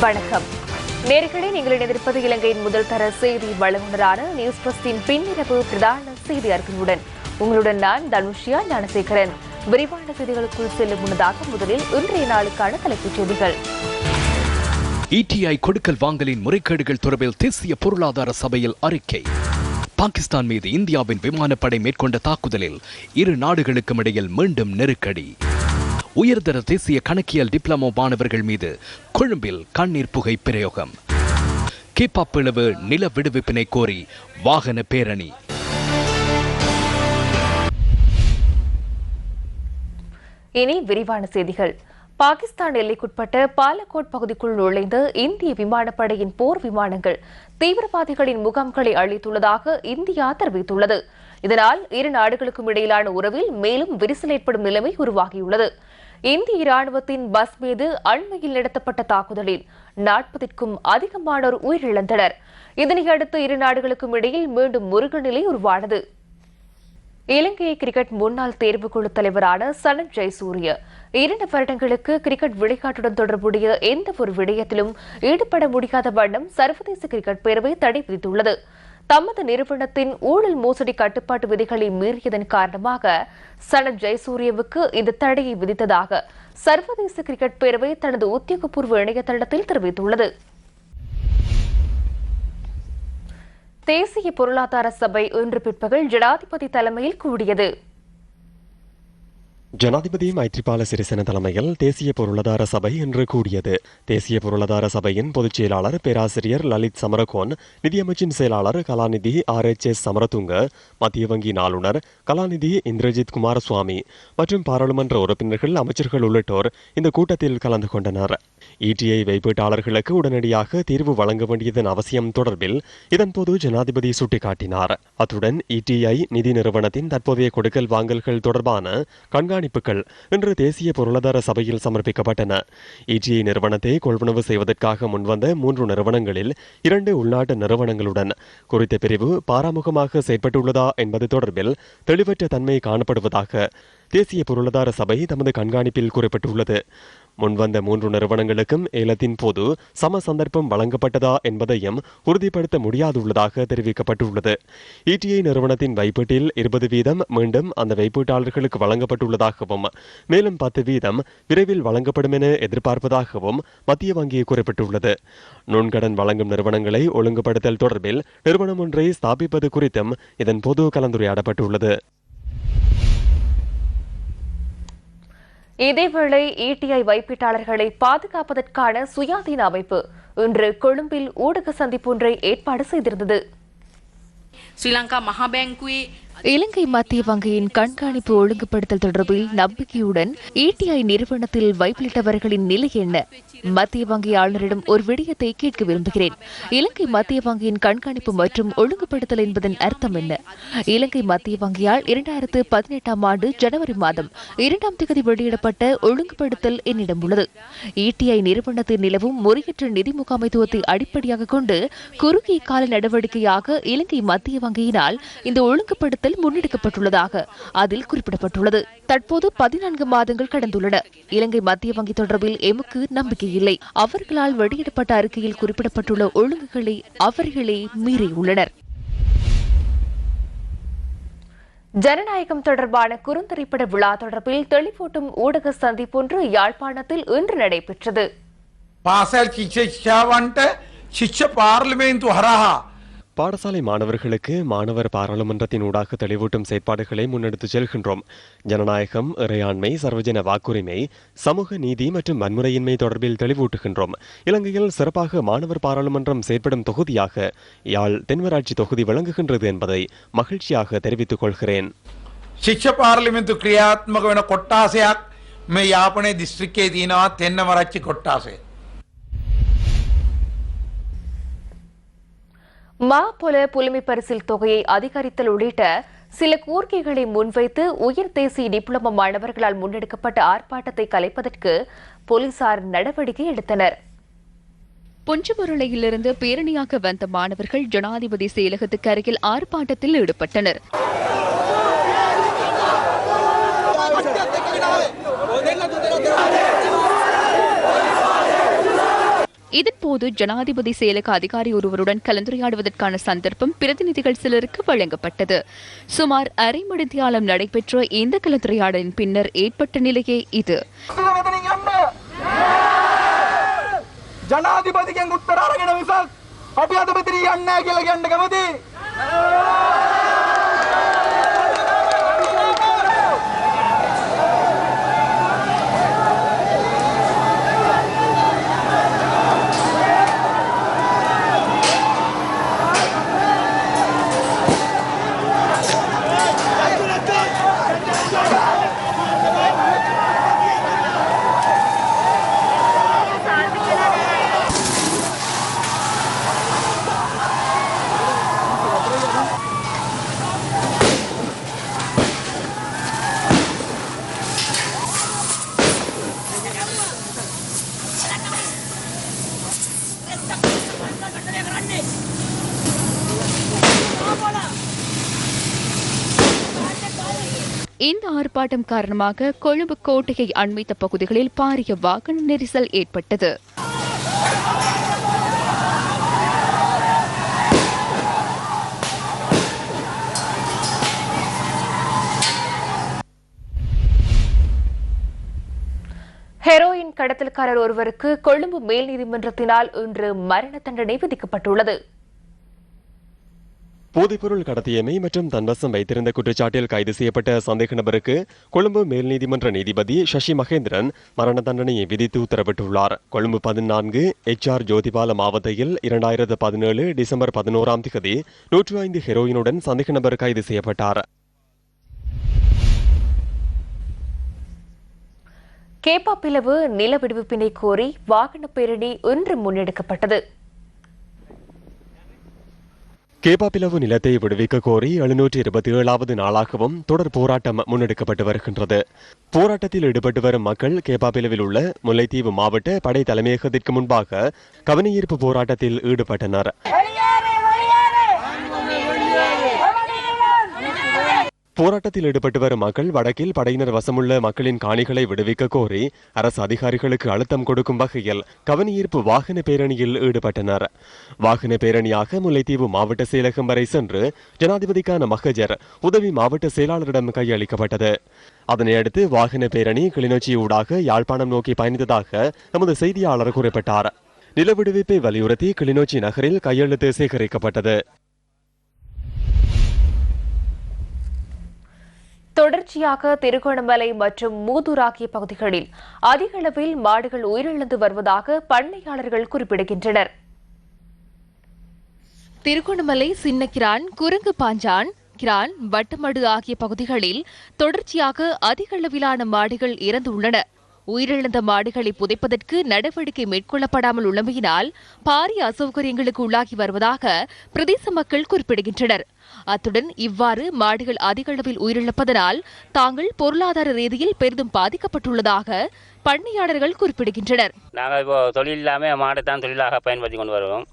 வணக்கம் நேயர்களே, நீங்கள் இணைந்திருப்பது இலங்கையின் முதல் தர செய்தி வழங்குனரான நியூஸ் பஸ்டின் பின்னிரவு பிரதான செய்தி அறிக்கையுடன் உங்களுடன் நான் தனுஷியா ஞானசேகரன். விரிவான செய்திகளுக்குள் செல்லும் முன்னதாக முதலில் இன்றைய நாளுக்கான தலைப்புச் செய்திகள். ETI கொடுக்கல் வாங்கலின் முறைகேடுகள் தொடர்பில் தேசிய பொருளாதார சபையில் அறிக்கை. பாகிஸ்தான் மீது இந்தியாவின் விமானப்படை மேற்கொண்ட தாக்குதலில் இரு நாடுகளுக்கும் இடையில் மீண்டும் நெருக்கடி. உயர்தர தேசிய கணக்கியல் டிப்ளமோ மாணவர்கள் மீது கொழும்பில் கண்ணீர் புகை பிரயோகம். கேப்பா பிளவு நில விடுவிப்பினை கோரி வாகன பேரணி. இனி விரிவான செய்திகள். பாகிஸ்தான் எல்லைக்குட்பட்ட பாலக்கோட் பகுதிக்குள் நுழைந்த இந்திய விமானப்படையின் போர் விமானங்கள் தீவிரவாதிகளின் முகாம்களை அழித்துள்ளதாக இந்தியா தெரிவித்துள்ளது. இதனால் இரு நாடுகளுக்கும் இடையிலான உறவில் மேலும் விரிசல் ஏற்படும் நிலைமை உருவாகியுள்ளது. இந்திய ராணுவத்தின் பஸ் மீது அண்மையில் நடத்தப்பட்ட தாக்குதலில் 40க்கும் அதிகமானோர் உயிரிழந்தனர். இதனையடுத்து இரு நாடுகளுக்கும் இடையில் மீண்டும் முருகல் நிலை உருவானது. இலங்கை கிரிக்கெட் முன்னாள் தேர்வுக்குழு தலைவரான சனத் ஜெயசூரிய 2 வருடங்களுக்கு கிரிக்கெட் விளையாட்டுடன் தொடர்புடைய எந்த ஒரு விடயத்திலும் ஈடுபட முடியாத வண்ணம் சர்வதேச கிரிக்கெட் பேரவை தடை விதித்துள்ளது. தமது நிறுவனத்தின் ஊழல் மோசடி கட்டுப்பாட்டு விதிகளை மீறியதன் காரணமாக சனத் ஜெயசூரியவுக்கு இந்த தடையை விதித்ததாக சர்வதேச கிரிக்கெட் பேரவை தனது உத்தியோகபூர்வ இணையதளத்தில் தெரிவித்துள்ளது. தேசிய பொருளாதார சபை இன்று பிற்பகல் ஜனாதிபதி தலைமையில் கூடியது. ஜனாதிபதி மைத்ரிபால சிறிசேன தலைமையில் தேசிய பொருளாதார சபை இன்று கூடியது. தேசிய பொருளாதார சபையின் பொதுச் செயலாளர் பேராசிரியர் லலித் சமரகோன், நிதியமைச்சின் செயலாளர் கலாநிதி RHS சமரதுங்க, மத்திய வங்கியின் ஆளுநர் கலாநிதி இந்திரஜித் குமாரசுவாமி மற்றும் பாராளுமன்ற உறுப்பினர்கள், அமைச்சர்கள் உள்ளிட்டோர் இந்த கூட்டத்தில் கலந்து கொண்டனர். ETI வைப்பீட்டாளர்களுக்கு உடனடியாக தீர்வு வழங்க வேண்டியதன் அவசியம் தொடர்பில் இதன்போது ஜனாதிபதி சுட்டிக்காட்டினார். அத்துடன் ETI நிதி நிறுவனத்தின் தற்போதைய கொடுக்கல் வாங்கல்கள் தொடர்பான கண்காணிப்புகள் இன்று தேசிய பொருளாதார சபையில் சமர்ப்பிக்கப்பட்டன. ETI நிறுவனத்தை கொள்வனவு செய்வதற்காக முன்வந்த 3 நிறுவனங்களில் 2 உள்நாட்டு நிறுவனங்களுடன் குறித்த பிரிவு பாராமுகமாக செயற்பட்டுள்ளதா என்பது தொடர்பில் தெளிவற்ற தன்மை காணப்படுவதாக தேசிய பொருளாதார சபை தமது கண்காணிப்பில் குறிப்பிட்டுள்ளது. முன்வந்த 3 நிறுவனங்களுக்கும் ஏலத்தின் போது சம சந்தர்ப்பம் வழங்கப்பட்டதா என்பதையும் உறுதிப்படுத்த முடியாதுள்ளதாக தெரிவிக்கப்பட்டுள்ளது. ETI நிறுவனத்தின் வைப்பீட்டில் 20% மீண்டும் அந்த வைப்பீட்டாளர்களுக்கு வழங்கப்பட்டுள்ளதாகவும் மேலும் 10% விரைவில் வழங்கப்படும் என எதிர்பார்ப்பதாகவும் மத்திய வங்கி குறிப்பிட்டுள்ளது. நுண்கடன் வழங்கும் நிறுவனங்களை ஒழுங்குபடுத்தல் தொடர்பில் நிறுவனம் ஒன்றை ஸ்தாபிப்பது குறித்தும் இதன்போது கலந்துரையாடப்பட்டுள்ளது. இதேவேளை ETI வைப்பீட்டாளர்களை பாதுகாப்பதற்கான சுயாதீன அமைப்பு இன்று கொழும்பில் ஊடக சந்திப்பொன்றை ஏற்பாடு செய்திருந்தது. ஸ்ரீலங்கா மகாபேங்குவே இலங்கை மத்திய வங்கியின் கண்காணிப்பு ஒழுங்குபடுத்தல் தொடர்பில் நம்பிக்கையுடன் ETI நிறுவனத்தில் வைப்பிலிட்டவர்களின் நிலை என்ன? மத்திய வங்கி ஆளுநரிடம் ஒரு விடயத்தை கேட்க விரும்புகிறேன். இலங்கை மத்திய வங்கியின் கண்காணிப்பு மற்றும் ஒழுங்குபடுத்தல் என்பதன் அர்த்தம் என்ன? இலங்கை மத்திய வங்கியால் 2018 ஆண்டு ஜனவரி மாதம் 2ஆம் தேதி வெளியிடப்பட்ட ஒழுங்குபடுத்தல் என்னிடம் உள்ளது. ETI நிறுவனத்தில் நிலவும் முறையற்ற நிதி முகாமைத்துவத்தை அடிப்படையாக கொண்டு குறுகிய கால நடவடிக்கையாக இலங்கை மத்திய வங்கியினால் இந்த ஒழுங்குபடுத்தல் முன்னெடுக்கப்பட்டுள்ளதாக அதில் குறிப்பிடப்பட்டுள்ளது. தற்போது 14 மாதங்கள் கடந்துள்ளன. இலங்கை மத்திய வங்கி தொடர்பில் எமக்கு நம்பிக்கை இல்லை. அவர்களால் வெளியிடப்பட்ட அறிக்கையில் குறிப்பிடப்பட்டுள்ள ஒழுங்குகளை அவர்களே மீறியுள்ளனர். ஜனநாயகம் தொடர்பான குறுந்திரைப்பட விழா தொடர்பில் தெளிவூட்டும் ஊடக சந்திப்பொன்று யாழ்ப்பாணத்தில் இன்று நடைபெற்றது. பாடசாலை மாணவர்களுக்கு மாணவர் பாராளுமன்றத்தின் ஊடாக தெளிவூட்டும் செயற்பாடுகளை முன்னெடுத்துச் செல்கின்றோம். ஜனநாயகம், இறையாண்மை, சர்வஜன வாக்குரிமை, சமூக நீதி மற்றும் வன்முறையின்மை தொடர்பில் தெளிவூட்டுகின்றோம். இலங்கையில் சிறப்பாக மாணவர் பாராளுமன்றம் செயற்படும் தொகுதியாக யாழ் தென்மராட்சி தொகுதி விளங்குகின்றது என்பதை மகிழ்ச்சியாக தெரிவித்துக் கொள்கிறேன். ශික්ෂ පාර්ලිමේන්තු ක්‍රියාත්මක වෙන කොට්ටාසයක් මේ යාපනයේ දිස්ත්‍රික්කයේ තියෙනවා තෙන්නමරච්චි කොට්ටාසය. மாபொல புலமை பரிசில் தொகையை அதிகரித்தல் உள்ளிட்ட சில கோரிக்கைகளை முன்வைத்து உயர் தேசிய டிப்ளமோ மாணவர்களால் முன்னெடுக்கப்பட்ட ஆர்ப்பாட்டத்தை கலைப்பதற்கு போலீசார் நடவடிக்கை எடுத்தனர். பொஞ்சபொருளையிலிருந்து பேரணியாக வந்த மாணவர்கள் ஜனாதிபதி செயலகத்துக்கு அருகில் ஆர்ப்பாட்டத்தில் ஈடுபட்டனர். இதன்போது ஜனாதிபதி செயலக அதிகாரி ஒருவருடன் கலந்துரையாடுவதற்கான சந்தர்ப்பம் பிரதிநிதிகள் சிலருக்கு வழங்கப்பட்டது. சுமார் அரை மணித்தியாலம் நடைபெற்ற இந்த கலந்துரையாடலின் பின்னர் ஏற்பட்ட நிலையே இது. ජනාධිපතිගෙන් උත්තර අරගෙන මිසක් අපි අද මෙතන යන්නේ නැහැ කියලා කියන්න කැමතියි. இந்த ஆர்ப்பாட்டம் காரணமாக கொழும்பு கோட்டையை அண்மித்த பகுதிகளில் பாரிய வாகன நெரிசல் ஏற்பட்டது. ஹெரோயின் கடத்தல்காரர் ஒருவருக்கு கொழும்பு மேல் நீதிமன்றத்தினால் இன்று மரண தண்டனை விதிக்கப்பட்டுள்ளது. போதைப்பொருள் கடத்தியமை மற்றும் தன்வசம் வைத்திருந்த குற்றச்சாட்டில் கைது செய்யப்பட்ட சந்தேக நபருக்கு கொழும்பு மேல் நீதிமன்ற நீதிபதி சசி மகேந்திரன் மரண தண்டனையை விதித்து உத்தரவிட்டுள்ளார். கொழும்பு 14 HR ஜோதிபால மாவட்டத்தில் 2017 டிசம்பர் 11ஆம் தேதி 105 ஹெரோயினுடன் சந்தேக நபர் கைது செய்யப்பட்டார். கேப்பாப்பிலவு நில விடுவிப்பினை கோரி வாகன பேரணி இன்று முன்னெடுக்கப்பட்டது. கேப்பாப்பிலவு நிலத்தை விடுவிக்க கோரி 727வது நாளாகவும் தொடர் போராட்டம் முன்னெடுக்கப்பட்டு வருகின்றது. போராட்டத்தில் ஈடுபட்டு வரும் மக்கள் கேப்பாப்பிலவில் உள்ள முல்லைத்தீவு மாவட்ட படை தலைமையகத்திற்கு முன்பாக கவனஈர்ப்பு போராட்டத்தில் ஈடுபட்டனர். போராட்டத்தில் ஈடுபட்டு வரும் மக்கள் வடக்கில் படையினர் வசமுள்ள மக்களின் காணிகளை விடுவிக்க கோரி அரசு அதிகாரிகளுக்கு அழுத்தம் கொடுக்கும் வகையில் கவனஈர்ப்பு வாகன பேரணியில் ஈடுபட்டனர். வாகன பேரணியாக முல்லைத்தீவு மாவட்ட செயலகம் வரை சென்று ஜனாதிபதிக்கான மகஜர் உதவி மாவட்ட செயலாளரிடம் கையளிக்கப்பட்டது. அதனையடுத்து வாகன பேரணி கிளிநொச்சி ஊடாக யாழ்ப்பாணம் நோக்கி பயணித்ததாக எமது செய்தியாளர் குறிப்பிட்டார். நில விடுவிப்பை வலியுறுத்தி கிளிநொச்சி நகரில் கையெழுத்து சேகரிக்கப்பட்டது. தொடர்ச்சியாக திருகோணமலை மற்றும் மூதூர் ஆகிய பகுதிகளில் அதிக அளவில் மாடுகள் உயிரிழந்து வருவதாக பண்ணையாளர்கள் குறிப்பிடுகின்றனர். திருகோணமலை சின்னகிரான், குரங்கு பாஞ்சான், கிரான், வட்டமடு ஆகிய பகுதிகளில் தொடர்ச்சியாக அதிக அளவிலான மாடுகள் இறந்துள்ளன. உயிரிழந்த மாடுகளை புதைப்பதற்கு நடவடிக்கை மேற்கொள்ளப்படாமல் உள்ளமையினால் பாரிய அசௌகரியங்களுக்கு உள்ளாகி வருவதாக பிரதேச மக்கள் குறிப்பிடுகின்றனர். அத்துடன் இவ்வாறு மாடுகள் அதிக அளவில் உயிரிழப்பதனால் தாங்கள் பொருளாதார ரீதியில் பெரிதும் பாதிக்கப்பட்டுள்ளதாக பண்ணையாளர்கள் குறிப்பிடுகின்றனர். நாங்கள் இப்போ தொழில் இல்லாமல் மாடை தான் தொழிலாக பயன்படுத்தி கொண்டு வருவோம்.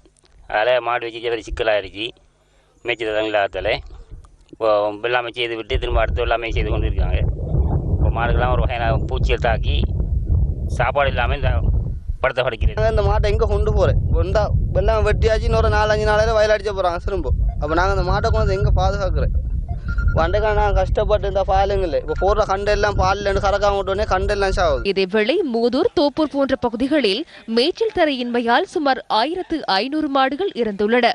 அதில் மாடு வச்சு சிக்கலாகிடுச்சு. மேய்ச்சி தான் இல்லாததால் இப்போ எல்லாமே செய்து விட்டு திரும்ப அடுத்து எல்லாமே செய்து கொண்டு இருக்காங்க. இப்போ மாடுகள்லாம் ஒரு வகையான பூச்சியை தாக்கி சாப்பாடு இல்லாமல் இந்த படுத்த படைக்கிறது. இந்த மாட்டை எங்கே கொண்டு போகிறேன் கொண்டா எல்லாம் வெட்டியாச்சு இன்னொரு 4-5 நாளையில் வயலடிச்ச போகிறாங்க திரும்ப. அப்போ நாங்கள் அந்த மாட்டை கொண்டு எங்கே பாதுகாக்கிறேன்? வண்டைக்கான நாங்கள் கஷ்டப்பட்டு இந்த பாலுங்களே இப்போ போடுற கண்டெல்லாம் பாலில் கறக்காம விட்டோடனே கண்டெல்லாம் சாகுது. இதேவேளை மூதூர், தோப்பூர் போன்ற பகுதிகளில் மேய்ச்சல் தரையின்மையால் சுமார் 1500 மாடுகள் இறந்துள்ளன.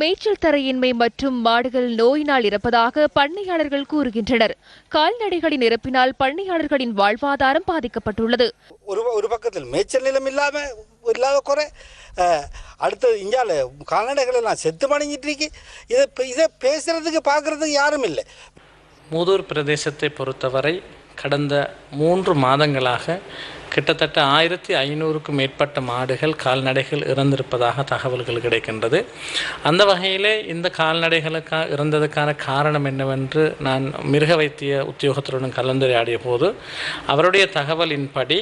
மேய்ச்சல் தரையின்மை மற்றும் மாடுகள் நோயினால் இறப்பதாக பண்ணையாளர்கள் கூறுகின்றனர். கால்நடைகளின் இறப்பினால் பண்ணையாளர்களின் வாழ்வாதாரம் பாதிக்கப்பட்டுள்ளது. ஒரு பக்கத்தில் மேய்ச்சல் நிலம் இல்லாத குறை, அடுத்து இங்கால கால்நடைகள் எல்லாம் செத்து மடங்கிட்டு இருக்கு. இதை பேசுறதுக்கு பார்க்கறதுக்கு யாரும் இல்லை. மூதூர் பிரதேசத்தை பொறுத்தவரை கடந்த 3 மாதங்களாக கிட்டத்தட்ட 1500க்கும் மேற்பட்ட மாடுகள், கால்நடைகள் இறந்திருப்பதாக தகவல்கள் கிடைக்கின்றது. அந்த வகையிலே இந்த கால்நடைகளுக்கு இறந்ததுக்கான காரணம் என்னவென்று நான் மிருக வைத்திய உத்தியோகத்துடன் கலந்துரையாடிய போது அவருடைய தகவலின்படி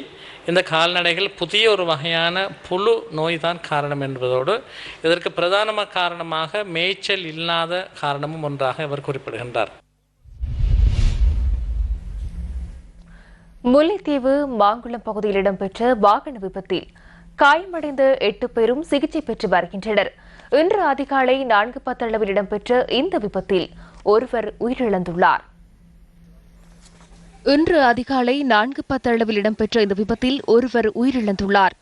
இந்த கால்நடைகள் புதிய ஒரு வகையான புழு நோய் தான் காரணம் என்பதோடு இதற்கு பிரதான காரணமாக மேய்ச்சல் இல்லாத காரணமும் ஒன்றாக அவர் குறிப்பிடுகின்றார். முல்லைத்தீவு மாங்குளம் பகுதியில் இடம்பெற்ற வாகன விபத்தில் காயமடைந்த 8 பேரும் சிகிச்சை பெற்று வருகின்றனர். இன்று அதிகாலை 4:10 அளவில் இடம்பெற்ற இந்த விபத்தில் ஒருவர் உயிரிழந்துள்ளார். இன்று அதிகாலை 4:10 அளவில் இடம்பெற்ற இந்த விபத்தில் ஒருவர் உயிரிழந்துள்ளார்.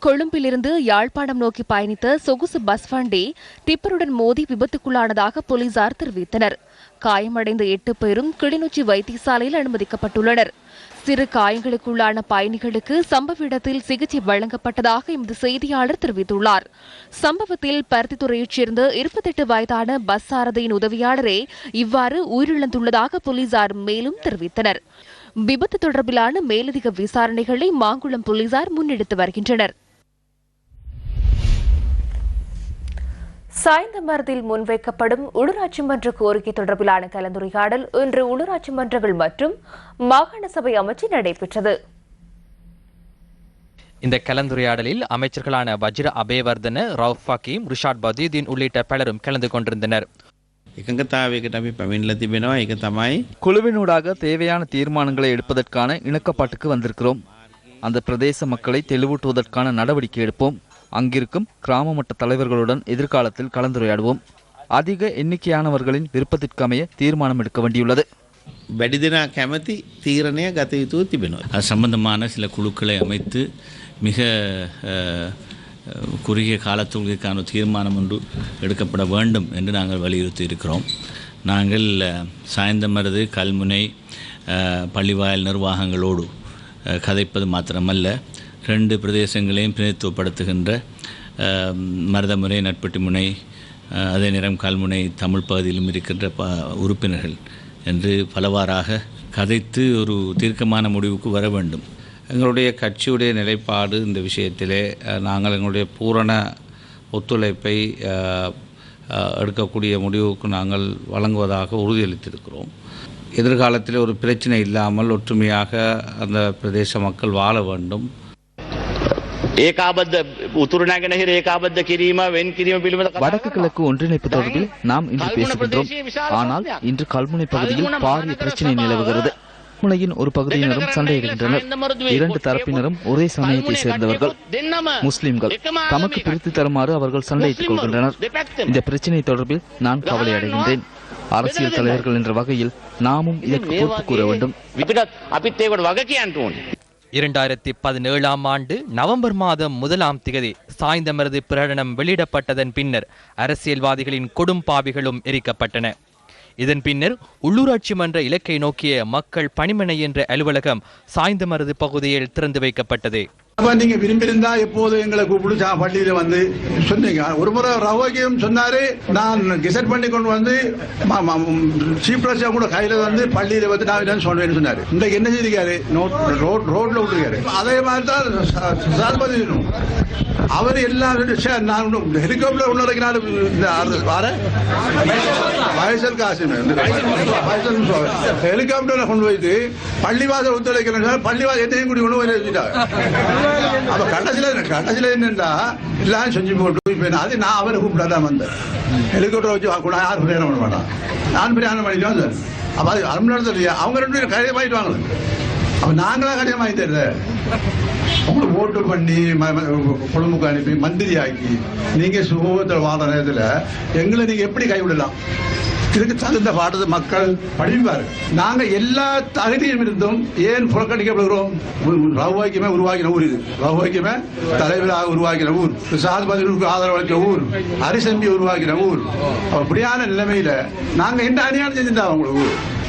கொழும்பிலிருந்து யாழ்ப்பாணம் நோக்கி பயணித்த சொகுசு பஸ் வண்டி டிப்பருடன் மோதி விபத்துக்குள்ளானதாக போலீசார் தெரிவித்தனர். காயமடைந்த 8 பேரும் கிளிநொச்சி வைத்தியசாலையில் அனுமதிக்கப்பட்டுள்ளனர். சிறு காயங்களுக்குள்ளான பயணிகளுக்கு சம்பவ இடத்தில் சிகிச்சை வழங்கப்பட்டதாக எமது செய்தியாளர் தெரிவித்துள்ளார். சம்பவத்தில் பருத்தித்துறையைச் சேர்ந்த 28 வயதான பஸ் சாரதியின் உதவியாளரே இவ்வாறு உயிரிழந்துள்ளதாக போலீசார் மேலும் தெரிவித்தனர். விபத்து தொடர்பிலான மேலதிக விசாரணைகளை மாங்குளம் போலீசார் முன்னெடுத்து வருகின்றனர். சாய்ந்தமருதில் முன்வைக்கப்படும் உள்ளூராட்சி மன்ற கோரிக்கை தொடர்பிலான கலந்துரையாடல் இன்று உள்ளூராட்சி மன்றங்கள் மற்றும் மாகாண சபை அமைச்சில் நடைபெற்றது. இந்த கலந்துரையாடலில் அமைச்சர்களான வஜிர அபேவர்தன, ரவுஃப் ஹக்கீம், ரிஷாட் பதீதீன் உள்ளிட்ட பலரும் கலந்து கொண்டிருந்தனர். குழுவினூடாக தேவையான தீர்மானங்களை எடுப்பதற்கான இணக்கப்பாட்டுக்கு வந்திருக்கிறோம். அந்த பிரதேச மக்களை தெளிவூட்டுவதற்கான நடவடிக்கை எடுப்போம். அங்கிருக்கும் கிராம மட்ட தலைவர்களுடன் எதிர்காலத்தில் கலந்துரையாடுவோம். அதிக எண்ணிக்கையானவர்களின் விருப்பத்திற்கமைய தீர்மானம் எடுக்க வேண்டியுள்ளது. வடிதினா கமதி தீரணைய கதைத்து திபினோ அது சம்பந்தமான சில குழுக்களை அமைத்து மிக குறுகிய காலத்துக்கான தீர்மானம் ஒன்று எடுக்கப்பட வேண்டும் என்று நாங்கள் வலியுறுத்தி இருக்கிறோம். நாங்கள் சாய்ந்தமருது, கல்முனை, பள்ளிவாயல் நிர்வாகங்களோடு கதைப்பது மாத்திரமல்ல, 2 பிரதேசங்களையும் பிரதித்துவப்படுத்துகின்ற மருதமுனை, நட்பட்டிமுனை, அதே நேரம் கல்முனை தமிழ் பகுதியிலும் இருக்கின்ற உறுப்பினர்கள் என்று பலவாறாக கதைத்து ஒரு தீர்க்கமான முடிவுக்கு வர வேண்டும். எங்களுடைய கட்சியுடைய நிலைப்பாடு இந்த விஷயத்திலே நாங்கள் எங்களுடைய பூரண ஒத்துழைப்பை எடுக்கக்கூடிய முடிவுக்கு நாங்கள் வழங்குவதாக உறுதியளித்திருக்கிறோம். எதிர்காலத்தில் ஒரு பிரச்சனை இல்லாமல் ஒற்றுமையாக அந்த பிரதேச மக்கள் வாழ வேண்டும். வடக்கு கிழக்கு ஒன்றிணைப்பு தொடர்பில் நாம் இன்று பேசுகின்றோம். ஆனால் இன்று கல்முனை பகுதியில் பாரிய பிரச்சனை நிலவுகிறது. முனையின் ஒரு பகுதியினரும் சண்டையிடுகின்றனர். 2 தரப்பினரும் ஒரே சமயத்தை சேர்ந்தவர்கள், முஸ்லிம்கள். தமக்கு பிரித்து தருமாறு அவர்கள் சண்டையிட்டுக் கொள்கின்றனர். இந்த பிரச்சனை தொடர்பில் நான் கவலை அடைகின்றேன். அரசியல் தலைவர்கள் என்ற வகையில் நாமும் இதற்கு பொறுப்பு கூற வேண்டும். 2017ஆம் ஆண்டு நவம்பர் மாதம் 1ஆம் தேதி சாய்ந்தமருது பிரகடனம் வெளியிடப்பட்டதன் பின்னர் அரசியல்வாதிகளின் கொடும்பாவிகளும் எரிக்கப்பட்டன. இதன் பின்னர் உள்ளூராட்சி மன்ற இலக்கை நோக்கிய மக்கள் பணிமனை என்ற அலுவலகம் சாய்ந்தமருது பகுதியில் திறந்து வைக்கப்பட்டது. நீங்க விரும்பியிருந்தா எப்போது எங்களை கூப்பிட்டு பள்ளியில வந்து சொன்னீங்க. ஒரு முறை ரவோகியம் சொன்னாரு, நான் கெசட் பண்ணி கொண்டு வந்து சீஃப் பிரசிடன்ட் கூட கையில வந்து பள்ளியில வந்து நான் சொல்லுவேன்னு சொன்னாரு. இன்றைக்கு என்ன செய்திருக்காரு? ரோட்ல விட்டுருக்காரு. அதே மாதிரி தான் சால்பதி அவர் எல்லாம் நான் ஹெலிகாப்டர் உள்ள வயசல் காசு ஹெலிகாப்டர்ல கொண்டு போயிட்டு பள்ளிவாசல் ஒத்துழைக்கிறேன். பள்ளிவாசல் எத்தையும் கூடி கொண்டு போய் வச்சுட்டாங்க. அப்ப கடைசியில என்னன்னா எல்லாம் செஞ்சு போட்டு இப்ப அது நான் அவரை கூப்பிடாதான் வந்தேன். ஹெலிகாப்டர் வச்சு யாரும் பிரயாணம் பண்ண மாட்டான். நான் பிரயாணம் பண்ணிட்டோம் சார். அப்ப அது அரை இல்லையா, அவங்க 2 பேரும் கடையை வாங்கிட்டு வாங்கல. அப்ப நாங்களா கடையை வாங்கி தருத உங்களுக்கு ஓட்டு பண்ணி குடும்பக்கு அனுப்பி மந்திரி ஆக்கி நீங்க சுகத்தில் வாழ நேரத்தில் எங்களை நீங்க எப்படி கைவிடலாம்? இதுக்கு தகுந்த பாடத்தை மக்கள் படிப்பாரு. நாங்க எல்லா தகுதியும் இருந்தும் ஏன் புறக்கணிக்கப்படுகிறோம்? ரவுவாக்கியமே உருவாக்கின ஊர் இது. ரவுவாக்கியமே தலைவராக உருவாக்கின ஊர், சாதிபதிகளுக்கு ஆதரவு அளித்த ஊர், அரிசம்பி உருவாக்கின ஊர். அப்படியான நிலைமையில நாங்க என்ன அநியாயம் செஞ்சிருந்தா உங்களுக்கு?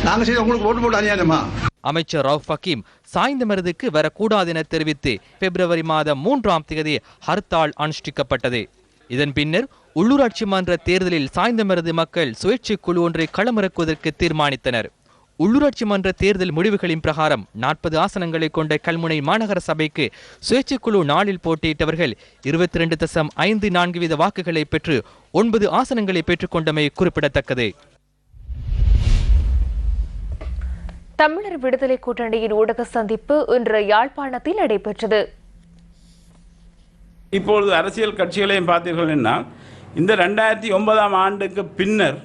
நாங்க செய்த உங்களுக்கு ஓட்டு போட்டு அநியாயமா? அமைச்சர் ரவுஃப் ஹக்கீம் சாய்ந்தமருதுக்கு வரக்கூடாது என தெரிவித்து பிப்ரவரி மாதம் 3ஆம் தேதி ஹர்த்தால் அனுஷ்டிக்கப்பட்டது. இதன் பின்னர் உள்ளூராட்சி மன்ற தேர்தலில் சாய்ந்தமருது மக்கள் சுயேட்சை குழு ஒன்றை களமிறக்குவதற்கு தீர்மானித்தனர். உள்ளூராட்சி மன்ற தேர்தல் முடிவுகளின் பிரகாரம் 40 ஆசனங்களை கொண்ட கல்முனை மாநகர சபைக்கு சுயேட்சை குழு நாளில் போட்டியிட்டவர்கள் 22.54% வாக்குகளை பெற்று 9 ஆசனங்களை பெற்றுக்கொண்டமை குறிப்பிடத்தக்கது. தமிழர் விடுதலை கூட்டணியின் ஊடக சந்திப்பு இன்று யாழ்ப்பாணத்தில் நடைபெற்றது. இப்பொழுது அரசியல் கட்சிகளையும் பார்த்தீர்கள் என்றால் இந்த 2009ஆம் ஆண்டுக்கு பின்னர்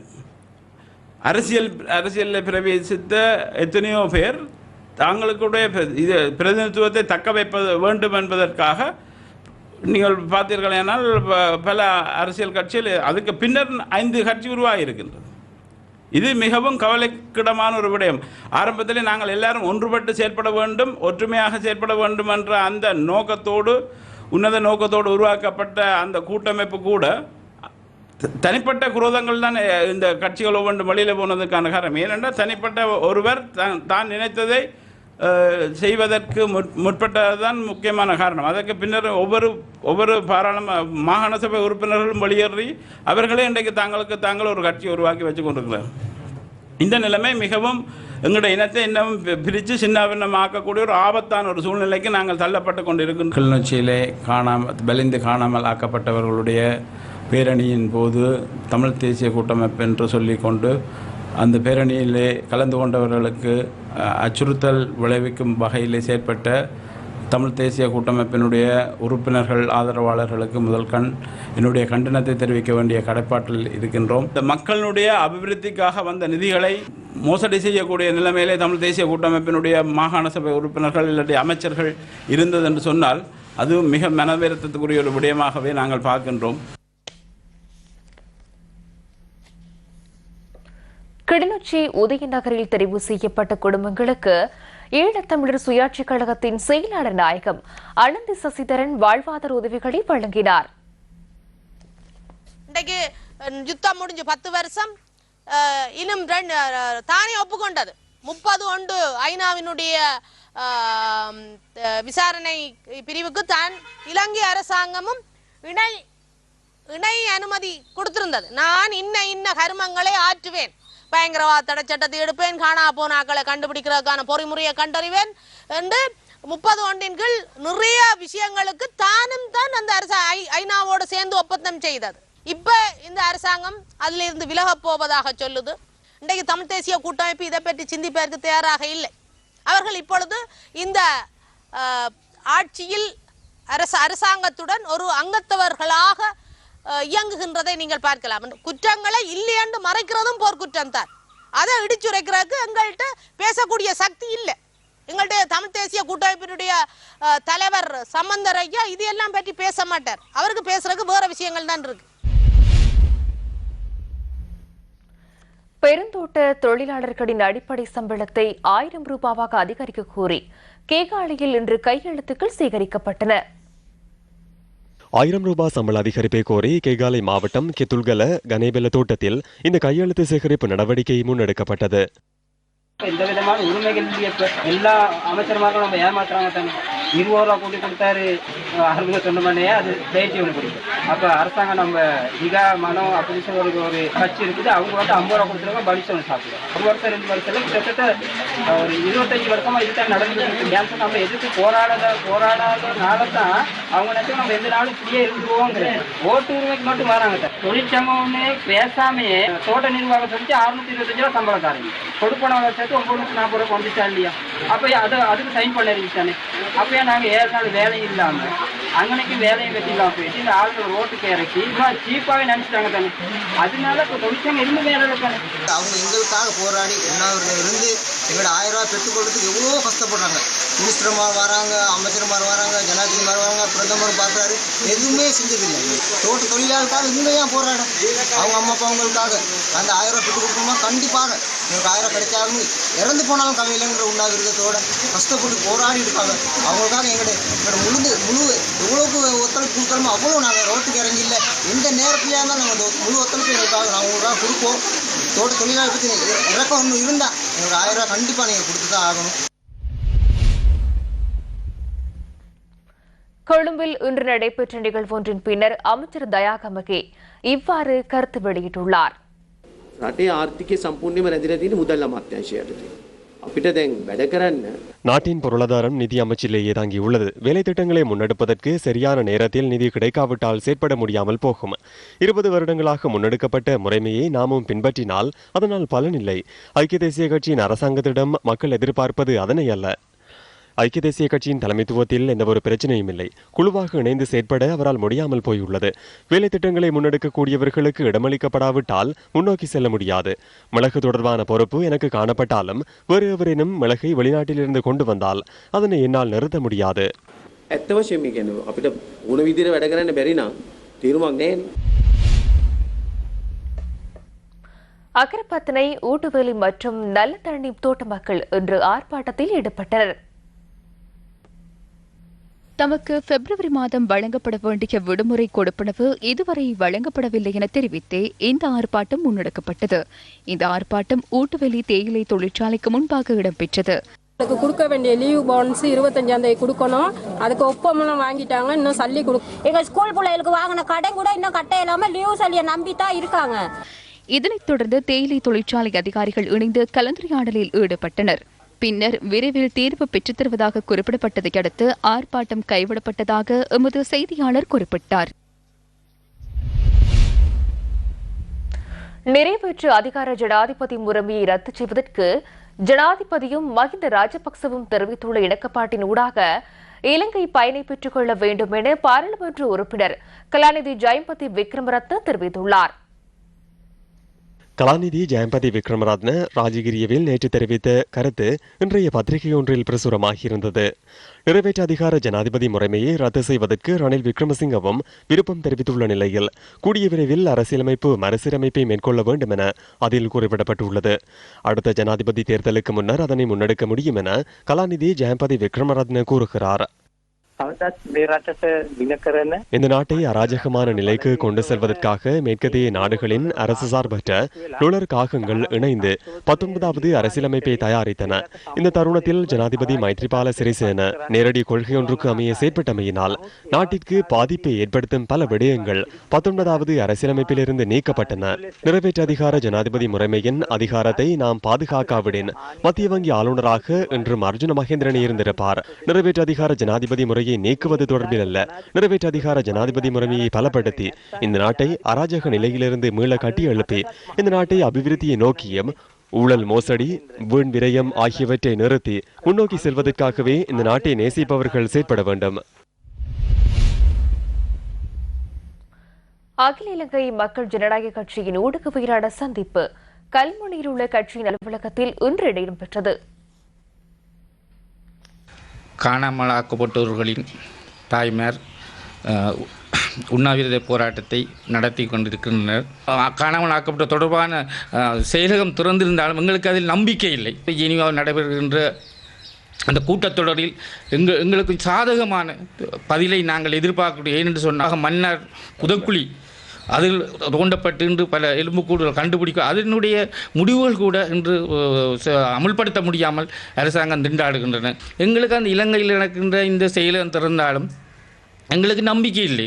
அரசியலில் பிரவேசித்த எத்தனையோ பேர் தங்களுடைய பிரதிநிதித்துவத்தை தக்க வைப்பது வேண்டும் என்பதற்காக நீங்கள் பார்த்தீர்களானால் பல அரசியல் கட்சிகள் அதுக்கு பின்னர் 5 கட்சி உருவாகி இருக்கின்றது. இது மிகவும் கவலைக்கிடமான ஒரு விடயம். ஆரம்பத்தில் நாங்கள் எல்லாரும் ஒன்றுபட்டு செயல்பட வேண்டும், ஒற்றுமையாக செயல்பட வேண்டும் என்ற அந்த நோக்கத்தோடு உன்னத நோக்கத்தோடு உருவாக்கப்பட்ட அந்த கூட்டமைப்பு கூட தனிப்பட்ட குரோதங்கள் தான் இந்த கட்சிகள் ஒவ்வொன்று வழியில் போனதுக்கான காரணம். ஏனென்றால் தனிப்பட்ட ஒருவர் தான் நினைத்ததை செய்வதற்கு முற்பட்டதுதான் முக்கியமான காரணம். அதற்கு பின்னர் ஒவ்வொரு மாகாண சபை உறுப்பினர்களும் வெளியேறி அவர்களே இன்றைக்கு தாங்கள் ஒரு கட்சி உருவாக்கி வச்சு கொண்டிருக்கிறார். இந்த நிலைமை மிகவும் எங்களுடைய இனத்தை இன்னும் பிரித்து சின்னாபின்னமாக்கக்கூடிய ஒரு ஆபத்தான ஒரு சூழ்நிலைக்கு நாங்கள் தள்ளப்பட்டு கொண்டிருக்கின்றோம். கிளிநொச்சியிலே வலிந்து காணாமல் ஆக்கப்பட்டவர்களுடைய பேரணியின் போது தமிழ் தேசிய கூட்டமைப்பு என்று சொல்லிக்கொண்டு அந்த பேரணியிலே கலந்து கொண்டவர்களுக்கு அச்சுறுத்தல் விளைவிக்கும் வகையிலே செயற்பட்ட தமிழ் தேசிய கூட்டமைப்பினுடைய உறுப்பினர்கள் ஆதரவாளர்களுக்கு என்னுடைய கண்டனத்தை தெரிவிக்க வேண்டிய கடப்பாட்டில் இருக்கின்றோம். இந்த மக்களுடைய அபிவிருத்திக்காக வந்த நிதிகளை மோசடி செய்யக்கூடிய நிலைமையிலே தமிழ் தேசிய கூட்டமைப்பினுடைய மாகாண சபை உறுப்பினர்கள் இல்லாட்டி அமைச்சர்கள் இருந்தது என்று சொன்னால் அது மிக மனவேரத்துக்குரிய ஒரு விடயமாகவே நாங்கள் பார்க்கின்றோம். கிளிநொச்சி உதயநகரில் தெரிவு செய்யப்பட்ட குடும்பங்களுக்கு ஈழத்தமிழர் சுயாட்சிக் கழகத்தின் செயலாளர் நாயகம் அனந்தி சசிதரன் வாழ்வாதார உதவிகளை வழங்கினார். இன்றைக்கு யுத்தம் முடிஞ்சு 10 வருஷம் இன்னும் தானே ஒப்புக்கொண்டது 30 ஒன்று ஐநாவினுடைய விசாரணை பிரிவுக்கு தான் இலங்கை அரசாங்கமும் இணை அனுமதி கொடுத்திருந்தது. நான் இன்ன கருமங்களை ஆற்றுவேன், பயங்கரவாத தடை சட்டத்தை எடுப்பேன், காணா போனாக்களை கண்டுபிடிக்கிறதுக்கான பொறிமுறையை கண்டறிவேன் என்று 30 ஒன்றின் கீழ் நிறைய விஷயங்களுக்கு தானும் தான் அந்த ஐநாவோடு சேர்ந்து ஒப்பந்தம் செய்தது. இப்ப இந்த அரசாங்கம் அதுல இருந்து விலகப் போவதாக சொல்லுது. இன்றைக்கு தமிழ் தேசிய கூட்டமைப்பு இதை பற்றி சிந்திப்பதற்கு தயாராக இல்லை. அவர்கள் இப்பொழுது இந்த ஆட்சியில் அரசாங்கத்துடன் ஒரு அங்கத்தவர்களாக இயங்குகின்றதை நீங்கள் பார்க்கலாம். குற்றங்களை இல்லை என்று மறைக்கிறதும் போர்க்குற்றம் தான். அதை இடிச்சுரைக்கிறதுக்கு எங்கள்கிட்ட பேசக்கூடிய சக்தி இல்லை. எங்கள்கிட்ட தமிழ் தேசிய கூட்டமைப்பினுடைய தலைவர் சம்பந்தர் ஐயா இது எல்லாம் பற்றி பேச மாட்டார். அவருக்கு பேசுறதுக்கு வேற விஷயங்கள் தான் இருக்கு. பெருந்தோட்ட தொழிலாளர்களின் அடிப்படை சம்பளத்தை 1000 ரூபாவாக அதிகரிக்க கோரி கேகாலையில் இன்று கையெழுத்துக்கள் சேகரிக்கப்பட்டன. 1000 ரூபாய் சம்பள அதிகரிப்பை கோரி கேகாலை மாவட்டம் கெத்துல்கல கனேபெல தோட்டத்தில் இந்த கையெழுத்து சேகரிப்பு நடவடிக்கை முன்னெடுக்கப்பட்டது. இந்த விதமான உரிமைகள் எல்லா அமைச்சர்மார்களும் நம்ம ஏமாத்துறாங்க தானே. 20 ரூபா கூட்டி கொடுத்தாரு அருமை சொன்னோம்னே அது பேச்சு ஒன்று பிடிக்கும். அப்போ அரசாங்கம் நம்ம இகா மனம் அப்படின்னு ஒரு கட்சி இருக்குது, அவங்க வந்து 50 ரூபா கொடுத்துருவாங்க, பலிச்சு ஒன்று சாப்பிடுவோம். 1 வருஷம் 2 வருஷம் கிட்டத்தட்ட ஒரு 25 வருஷமா இதுதான் நடந்துட்டு இருக்கு. ஏன் நம்ம எதிர்த்து போராடாதனால தான் அவங்க நினைச்சு நம்ம எந்த நாளும் ஃப்ரீயா இருந்துருவோங்கிற ஓட்டு உரிமைக்கு மட்டும் வராங்க சார். தொழிற்சங்கம்னு பேசாமையே தோட்ட நிர்வாகம் சொல்லி 625 ரூபா சம்பளம் தாரீங்க. கொடுப்பனவங்க சேர்த்து 940 ரூபா வந்துச்சா இல்லையா? அப்போ அதுக்கு சைன் பண்ணிருந்துச்சானே. அப்போ நாங்கள் 7 நாள் வேலையும் இல்லாமல் அங்கனைக்கு வேலையும் வெட்டிலாம் போயிட்டு இந்த ஆளுநர் ரோட்டுக்கு இறக்கி சீப்பாகவே நினைச்சிட்டாங்க தானே. அதனால இப்போ தொழிற்சங்கம் இருந்து வேலை இருக்காங்க. அவங்க எங்களுக்காக போராடி உண்ணாவிரதம் இருந்து எங்களோட 1000 ரூபா பெற்றுக்கொள்றதுக்கு எவ்வளோ கஷ்டப்படுறாங்க. மினிஸ்டர்மார் வராங்க, அமைச்சர்மார் வராங்க, ஜனாதிபதிமார் வராங்க, பிரதமர் பார்க்குறாரு, எதுவுமே செஞ்சதில்லை. தோட்ட தொழிலாளர்களுக்காக இன்னும் போராட அவங்க அம்மா அப்பா அவங்களுக்காக அந்த 1000 ரூபா பெற்றுக் கொடுக்கணுமா? கண்டிப்பாக எங்களுக்கு 1000 ரூபா கிடைச்சாலும் இறந்து போனாலும் கவையிலங்கிற உண்ணாவிரதத்தோட கஷ்டப்பட்டு போராடி இருக்காங்க. அவங்களுக்காக எங்களோட முழு எவ்வளோக்கு ஒத்துழைப்பு கொடுக்கணுமோ அவ்வளோ நாங்கள் ரோட்டுக்கு இறங்கி இல்லை. எந்த நேரத்துலையாக இருந்தால் நாங்கள் முழு ஒத்துழைப்பு எங்களுக்காக நாங்கள் உங்களுக்காக கொடுப்போம். தோட்ட தொழிலாளர் பற்றி இறக்கம் ஒன்று இருந்தால் எங்களுக்கு 1000 ரூபா கண்டிப்பாக நீங்கள் கொடுத்து தான் ஆகணும். கொழும்பில் இன்று நடைபெற்ற நிகழ்வொன்றின் பின்னர் அமைச்சர் தயாகமகே இவ்வாறு கருத்து வெளியிட்டுள்ளார். රටේ ආර්ථිකය සම්පූර්ණයෙන්ම රැඳිලා තියෙන මුදල් අමාත්‍යාංශයට. අපිට දැන් වැඩ කරන්න நாட்டின் பொருளாதாரம் நிதி அமைச்சிலேயே தாங்கியுள்ளது. வேலை திட்டங்களை முன்னெடுப்பதற்கு சரியான நேரத்தில் நிதி கிடைக்காவிட்டால் செயற்பட முடியாமல் போகும். 20 வருடங்களாக முன்னெடுக்கப்பட்ட முறைமையை நாமும் பின்பற்றினால் அதனால் பலனில்லை. ஐக்கிய தேசிய கட்சியின் அரசாங்கத்திடம் மக்கள் எதிர்பார்ப்பது அதனை அல்ல. ஐக்கிய தேசிய கட்சியின் தலைமைத்துவத்தில் எந்த ஒரு பிரச்சனையும் இல்லை. குழுவாக இணைந்து செயற்பட அவரால் முடியாமல் போயுள்ளது. வேலை திட்டங்களை முன்னெடுக்கக்கூடியவர்களுக்கு இடமளிக்கப்படாவிட்டால் முன்னோக்கி செல்ல முடியாது. மிளகு தொடர்பான பொறுப்பு எனக்கு காணப்பட்டாலும் வேறு எவரேனும் மிளகை வெளிநாட்டிலிருந்து கொண்டு வந்தால் அதனை என்னால் நிறுத்த முடியாது. ඇත්ත වශයෙන්ම කියන්නේ අපිට ඕන විදිහට වැඩ කරන්න බැරි නම් තීරුමක් නැහැ. அக்கரப்பத்தனை ஊட்டுவேலி மற்றும் நல்ல தண்ணி தோட்ட மக்கள் இன்று ஆர்ப்பாட்டத்தில் ஈடுபட்டனர். தமக்கு பிப்ரவரி மாதம் வழங்கப்பட வேண்டிய விடுமுறை கொடுப்பனவு இதுவரை வழங்கப்படவில்லை என தெரிவித்தே இந்த ஆர்ப்பாட்டம் முன்னெடுக்கப்பட்டது. இந்த ஆர்ப்பாட்டம் ஊட்டுவெளி தேயிலை தொழிற்சாலைக்கு முன்பாக இடம்பெற்றது. கொடுக்க வேண்டிய லீவ் பவுன்ஸ் 25ஆம் தேதி கொடுக்கணும். அதுக்கு ஒப்பந்தம் வாங்கிட்டாங்க, இன்னும் சல்லி எங்க ஸ்கூல் பிள்ளைகளுக்கு வாங்கின கடன் கூட இன்னும் கட்ட இல்லாம லீவ் சல்லியை நம்பித்தான் இருக்காங்க. இதனைத் தொடர்ந்து தேயிலை தொழிற்சாலை அதிகாரிகள் இணைந்து கலந்துரையாடலில் ஈடுபட்டனர். பின்னர் விரைவில் தீர்வு பெற்றுத் தருவதாக குறிப்பிடப்பட்டதை அடுத்து ஆர்ப்பாட்டம் கைவிடப்பட்டதாக எமது செய்தியாளர் குறிப்பிட்டார். நிறைவேற்று அதிகார ஜனாதிபதி முறைமையை ரத்து செய்வதற்கு ஜனாதிபதியும் மஹிந்த ராஜபக்சவும் தெரிவித்துள்ள இணக்கப்பாட்டின் ஊடாக இலங்கை பயனை பெற்றுக் கொள்ள வேண்டும் என பாராளுமன்ற உறுப்பினர் கலாநிதி ஜெயம்பதி விக்ரமரத்ன தெரிவித்துள்ளார். கலாநிதி ஜெயம்பதி விக்ரமரத்ன ராஜகிரியவில் நேற்று தெரிவித்த கருத்து இன்றைய பத்திரிகை ஒன்றில் பிரசுரமாகியிருந்தது. நிறைவேற்று அதிகார ஜனாதிபதி முறைமையை ரத்து செய்வதற்கு ரணில் விக்ரமசிங்கவும் விருப்பம் தெரிவித்துள்ள நிலையில் கூடிய விரைவில் அரசியலமைப்பு மறுசீரமைப்பை மேற்கொள்ள வேண்டும் என அதில் குறிப்பிடப்பட்டுள்ளது. அடுத்த ஜனாதிபதி தேர்தலுக்கு முன்னர் அதனை முன்னெடுக்க முடியும் என கலாநிதி ஜெயம்பதி விக்ரமரத்ன கூறுகிறார். இந்த நாட்டை அராஜகமான நிலைக்கு கொண்டு செல்வதற்காக மேற்கத்திய நாடுகளின் அரசு சார்பற்ற லுலர் காகங்கள் இணைந்து 19வது அரசியலமைப்பை தயாரித்தன. இந்த தருணத்தில் ஜனாதிபதி மைத்ரிபால சிறிசேன நேரடி கொள்கையொன்றுக்கு அமைய செயற்பட்டமையினால் நாட்டிற்கு பாதிப்பை ஏற்படுத்தும் பல விடயங்கள் 19வது அரசியலமைப்பிலிருந்து நீக்கப்பட்டன. நிறைவேற்று அதிகார ஜனாதிபதி முறைமையின் அதிகாரத்தை நாம் பாதுகாக்காவிடின் மத்திய வங்கி ஆளுநராக இன்றும் அர்ஜுன மகேந்திரன் இருந்திருப்பார். நிறைவேற்று அதிகார ஜனாதிபதி முறையை நீக்குவது தொடர்பில் அல்ல, நிறைவேற்று அதிகார ஜனாதிபதி முறைமையை பலப்படுத்தி இந்த நாட்டை அராஜக நிலையிலிருந்து மீள கட்டி எழுப்பி இந்த நாட்டை அபிவிருத்தியை நோக்கியும் ஊழல் மோசடி வீண் விரயம் ஆகியவற்றை நிறுத்தி முன்னோக்கி செல்வதற்காகவே இந்த நாட்டை நேசிப்பவர்கள் செயற்பட வேண்டும். அகில இலங்கை மக்கள் ஜனநாயக கட்சியின் ஊடகவியலாள சந்திப்பு கல்முனையில் உள்ள கட்சியின் அலுவலகத்தில் இன்று இடம்பெற்றது. காணாமலாக்கப்பட்டவர்களின் தாய்மார் உண்ணாவிரத போராட்டத்தை நடத்தி கொண்டிருக்கின்றனர். காணாமலாக்கப்பட்ட தொடர்பான செயலகம் திறந்திருந்தாலும் எங்களுக்கு அதில் நம்பிக்கை இல்லை. ஜெனீவாவில் நடைபெறுகின்ற அந்த கூட்டத்தொடரில் எங்களுக்கு சாதகமான பதிலை நாங்கள் எதிர்பார்க்கக்கூடிய. ஏனென்று சொன்னாக மன்னர் புதக்குழி அதில் தோண்டப்பட்டு இன்று பல எலும்புக்கூடுகள் கண்டுபிடிக்க அதனுடைய முடிவுகள் கூட இன்று அமுல்படுத்த முடியாமல் அரசாங்கம் திண்டாடுகின்றன. எங்களுக்கு அந்த இலங்கையில் நடக்கின்ற இந்த செயலம் திறந்தாலும் எங்களுக்கு நம்பிக்கை இல்லை.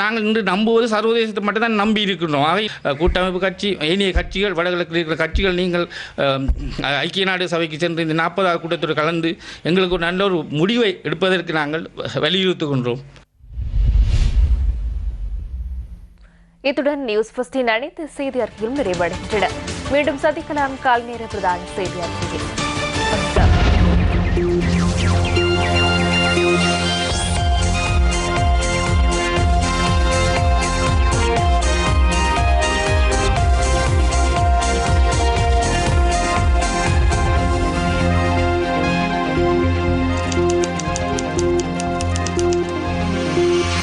நாங்கள் இன்று நம்புவது சர்வதேசத்தை மட்டும்தான் நம்பி இருக்கின்றோம். அவை கூட்டமைப்பு கட்சி ஏனைய கட்சிகள் வடகிழக்கில் இருக்கிற கட்சிகள் நீங்கள் ஐக்கிய நாடு சபைக்கு சென்று இந்த 40வது கூட்டத்தோடு கலந்து எங்களுக்கு ஒரு நல்ல ஒரு முடிவை எடுப்பதற்கு நாங்கள் வலியுறுத்துகின்றோம். இத்துடன் நியூஸ் ஃபர்ஸ்டின் அனைத்து செய்தி அறிக்கையும் நிறைவடைகின்றன. மீண்டும் சந்திக்கலாம் காலை நேர பிரதான செய்தி அறிக்கையில்.